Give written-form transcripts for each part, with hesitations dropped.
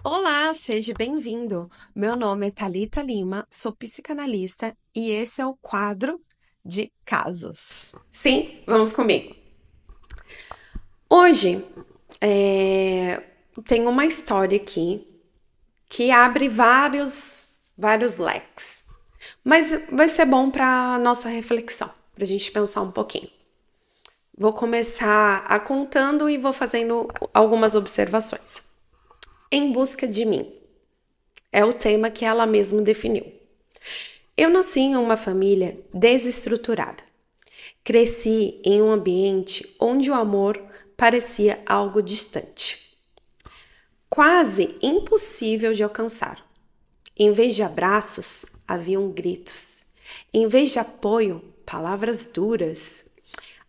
Olá, seja bem-vindo. Meu nome é Thalita Lima, sou psicanalista e esse é o quadro de casos. Sim, vamos comigo. Hoje tem uma história aqui que abre vários leques, mas vai ser bom para nossa reflexão, para a gente pensar um pouquinho. Vou começar a contando e vou fazendo algumas observações. Em busca de mim é o tema que ela mesma definiu. Eu nasci em uma família desestruturada. Cresci em um ambiente onde o amor parecia algo distante, quase impossível de alcançar. Em vez de abraços, haviam gritos. Em vez de apoio, palavras duras.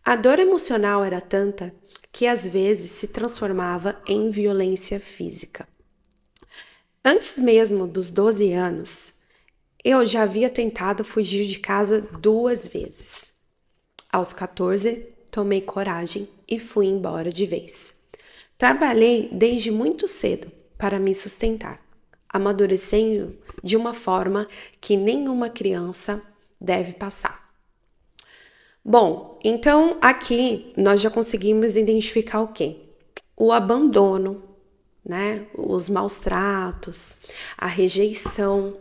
A dor emocional era tanta que às vezes se transformava em violência física. Antes mesmo dos 12 anos, eu já havia tentado fugir de casa 2 vezes. Aos 14, tomei coragem e fui embora de vez. Trabalhei desde muito cedo para me sustentar, amadurecendo de uma forma que nenhuma criança deve passar. Bom, então aqui nós já conseguimos identificar o quê? O abandono, né? Os maus tratos, a rejeição.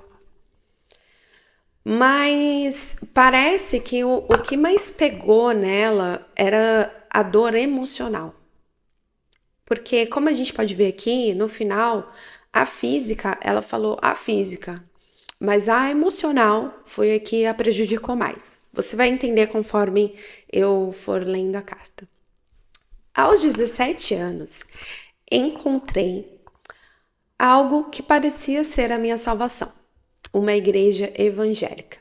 Mas parece que o que mais pegou nela era a dor emocional. Porque, como a gente pode ver aqui, no final, a física, ela falou a física, mas a emocional foi a que a prejudicou mais. Você vai entender conforme eu for lendo a carta. Aos 17 anos, encontrei algo que parecia ser a minha salvação, uma igreja evangélica.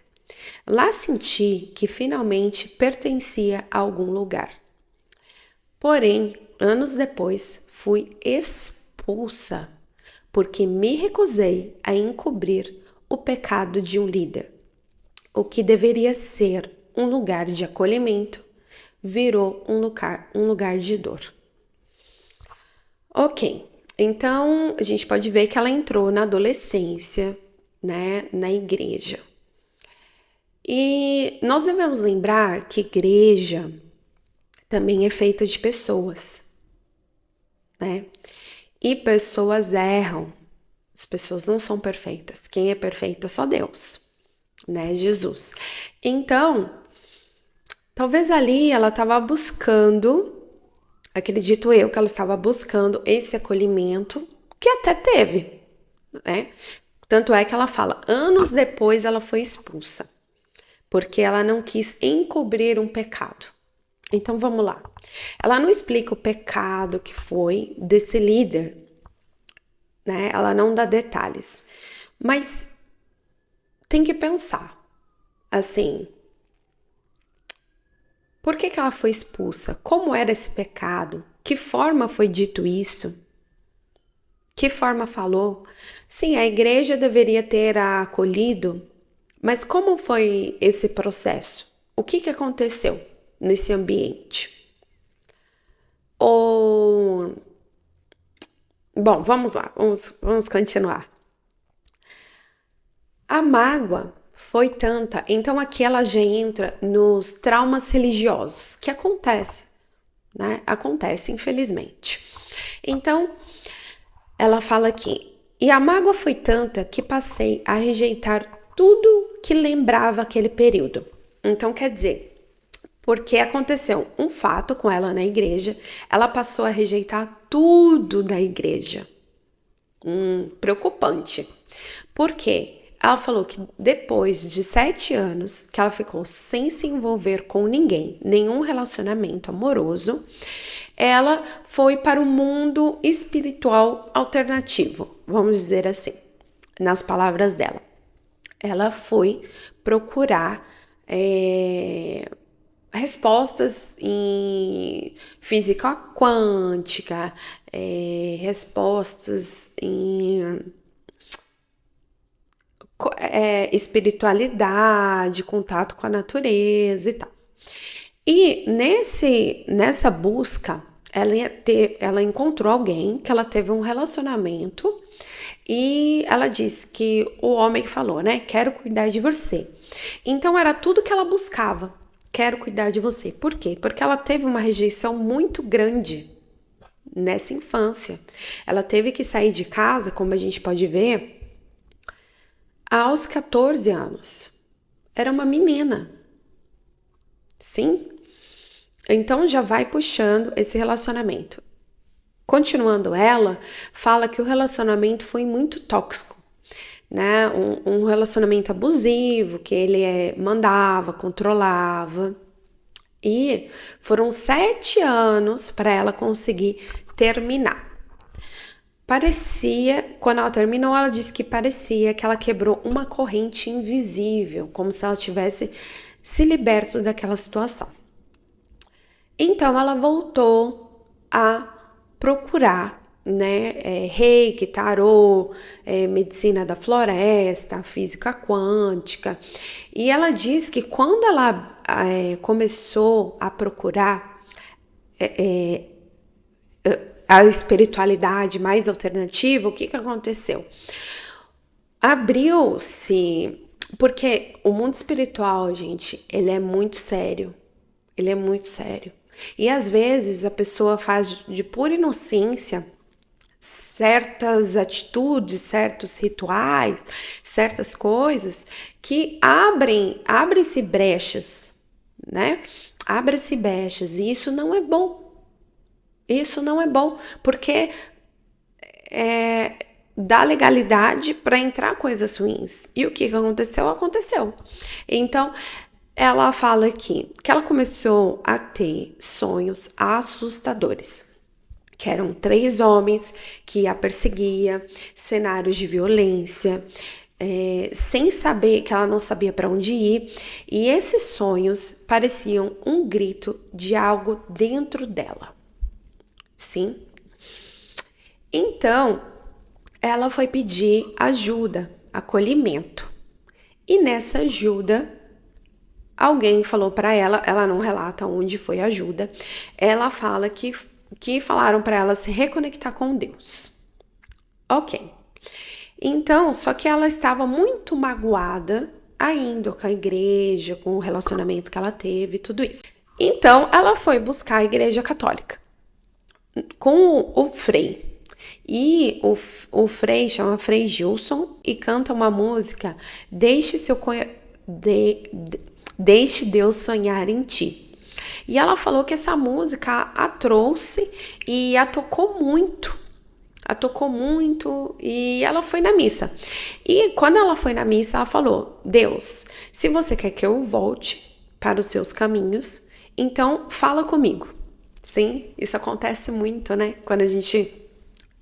Lá senti que finalmente pertencia a algum lugar. Porém, anos depois, fui expulsa porque me recusei a encobrir o pecado de um líder. O que deveria ser um lugar de acolhimento virou um lugar de dor. Ok, então a gente pode ver que ela entrou na adolescência, né, na igreja. E nós devemos lembrar que igreja também é feita de pessoas, né? E pessoas erram. As pessoas não são perfeitas. Quem é perfeito é só Deus, né? Jesus. Então, talvez ali ela estava buscando, acredito eu que ela estava buscando esse acolhimento, que até teve, né? Tanto é que ela fala, anos depois ela foi expulsa, porque ela não quis encobrir um pecado. Então vamos lá. Ela não explica o pecado que foi desse líder, né? Ela não dá detalhes. Mas tem que pensar, assim, por que ela foi expulsa? Como era esse pecado? Que forma foi dito isso? Que forma falou? Sim, a igreja deveria ter a acolhido, mas como foi esse processo? O que aconteceu nesse ambiente? Ou... Bom, vamos lá, vamos continuar. A mágoa foi tanta, então aqui ela já entra nos traumas religiosos, que acontece, né? Acontece, infelizmente. Então, ela fala aqui, e a mágoa foi tanta que passei a rejeitar tudo que lembrava aquele período. Então, quer dizer, porque aconteceu um fato com ela na igreja, ela passou a rejeitar tudo da igreja. Preocupante. Por quê? Ela falou que depois de 7 anos que ela ficou sem se envolver com ninguém, nenhum relacionamento amoroso, ela foi para o mundo espiritual alternativo, vamos dizer assim, nas palavras dela. Ela foi procurar respostas em física quântica, respostas em espiritualidade, contato com a natureza e tal. E nessa busca, ela encontrou alguém que ela teve um relacionamento E ela disse que o homem falou, né? Quero cuidar de você. Então era tudo que ela buscava. Quero cuidar de você. Por quê? Porque ela teve uma rejeição muito grande nessa infância. Ela teve que sair de casa, como a gente pode ver, aos 14 anos. Era uma menina. Sim? Então já vai puxando esse relacionamento. Continuando, ela fala que o relacionamento foi muito tóxico, né? Um relacionamento abusivo, que ele mandava, controlava. E foram 7 anos para ela conseguir terminar. Quando ela terminou, ela disse que parecia que ela quebrou uma corrente invisível, como se ela tivesse se liberto daquela situação. Então ela voltou a procurar, né, reiki, tarô, medicina da floresta, física quântica. E ela diz que quando ela começou a procurar a espiritualidade mais alternativa, o que aconteceu? Abriu-se, porque o mundo espiritual, gente, ele é muito sério. Ele é muito sério. E às vezes a pessoa faz de pura inocência certas atitudes, certos rituais, certas coisas que abrem-se brechas, né? Abre-se brechas e isso não é bom. Isso não é bom, porque dá legalidade para entrar coisas ruins. E o que aconteceu? Aconteceu. Então, ela fala aqui que ela começou a ter sonhos assustadores, que eram 3 homens que a perseguia, cenários de violência, sem saber, que ela não sabia para onde ir, e esses sonhos pareciam um grito de algo dentro dela. Sim? Então, ela foi pedir ajuda, acolhimento. E nessa ajuda, alguém falou para ela não relata onde foi a ajuda, ela fala que falaram para ela se reconectar com Deus. Ok. Então, só que ela estava muito magoada ainda com a igreja, com o relacionamento que ela teve, tudo isso. Então, ela foi buscar a igreja católica com o Frei. E o Frei chama Frei Gilson e canta uma música, Deixe Deus sonhar em ti. E ela falou que essa música a trouxe e a tocou muito. E ela foi na missa. E quando ela foi na missa, ela falou: Deus, se você quer que eu volte para os seus caminhos, então fala comigo. Sim, isso acontece muito, né? Quando a gente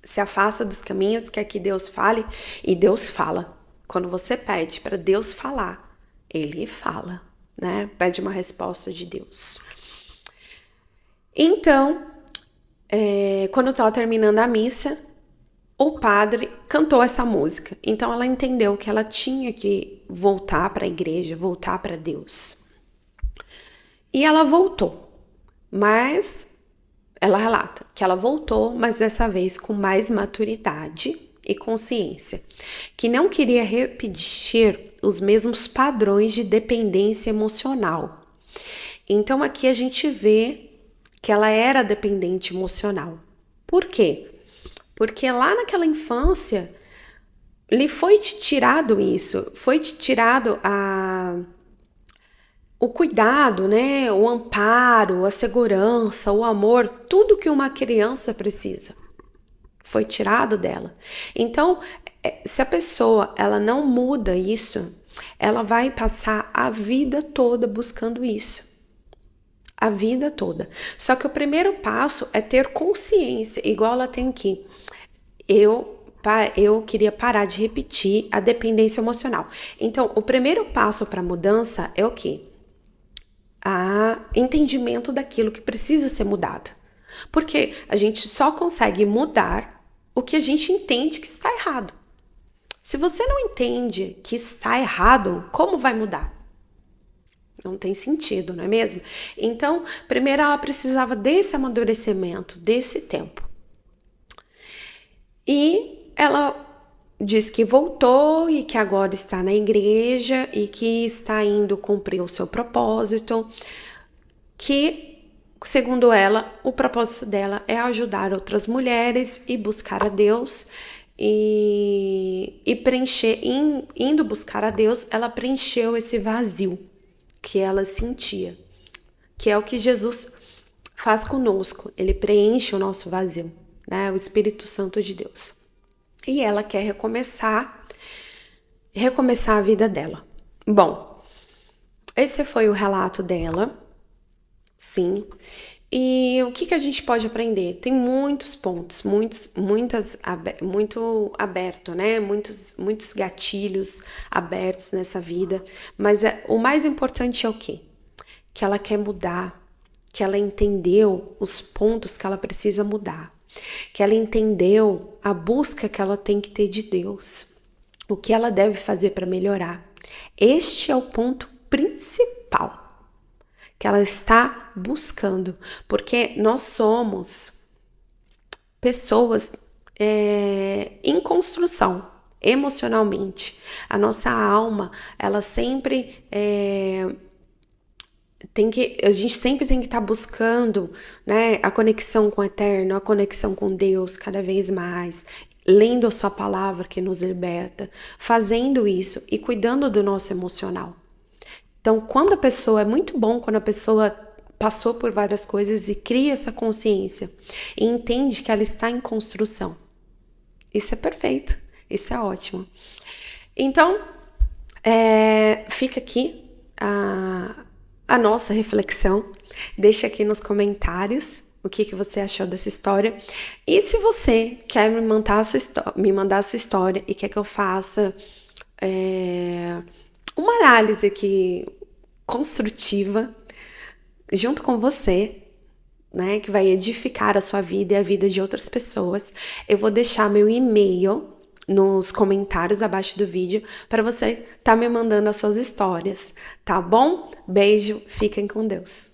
se afasta dos caminhos, quer que Deus fale, e Deus fala. Quando você pede para Deus falar, Ele fala, né? Pede uma resposta de Deus. Então, quando estava terminando a missa, o padre cantou essa música. Então, ela entendeu que ela tinha que voltar para a igreja, voltar para Deus. E ela voltou, mas ela relata que ela voltou, mas dessa vez com mais maturidade e consciência, que não queria repetir os mesmos padrões de dependência emocional. Então aqui a gente vê que ela era dependente emocional. Por quê? Porque lá naquela infância lhe foi tirado isso, foi tirado o cuidado, né? O amparo, a segurança, o amor, tudo que uma criança precisa foi tirado dela. Então, se a pessoa ela não muda isso, ela vai passar a vida toda buscando isso. A vida toda. Só que o primeiro passo é ter consciência, igual ela tem aqui. Eu queria parar de repetir a dependência emocional. Então, o primeiro passo para a mudança é o quê? Entendimento daquilo que precisa ser mudado. Porque a gente só consegue mudar o que a gente entende que está errado. Se você não entende que está errado, como vai mudar? Não tem sentido, não é mesmo? Então, primeiro ela precisava desse amadurecimento, desse tempo. E ela diz que voltou e que agora está na igreja e que está indo cumprir o seu propósito, que, segundo ela, o propósito dela é ajudar outras mulheres e buscar a Deus e preencher, indo buscar a Deus, ela preencheu esse vazio que ela sentia, que é o que Jesus faz conosco, ele preenche o nosso vazio, né? O Espírito Santo de Deus. E ela quer recomeçar a vida dela. Bom, esse foi o relato dela, sim. E o que a gente pode aprender? Tem muitos pontos, muito aberto, né? Muitos gatilhos abertos nessa vida. Mas o mais importante é o quê? Que ela quer mudar, que ela entendeu os pontos que ela precisa mudar, que ela entendeu a busca que ela tem que ter de Deus, o que ela deve fazer para melhorar. Este é o ponto principal que ela está buscando, porque nós somos pessoas em construção emocionalmente. A nossa alma, ela sempre a gente sempre tem que estar buscando, né, a conexão com o eterno, a conexão com Deus cada vez mais, lendo a sua palavra que nos liberta, fazendo isso e cuidando do nosso emocional. Então, é muito bom quando a pessoa passou por várias coisas e cria essa consciência e entende que ela está em construção. Isso é perfeito, isso é ótimo. Então, fica aqui a nossa reflexão. Deixa aqui nos comentários o que você achou dessa história. E se você quer me mandar a sua história e quer que eu faça uma análise aqui construtiva junto com você, né, que vai edificar a sua vida e a vida de outras pessoas, eu vou deixar meu e-mail nos comentários abaixo do vídeo para você me mandando as suas histórias, tá bom? Beijo, fiquem com Deus.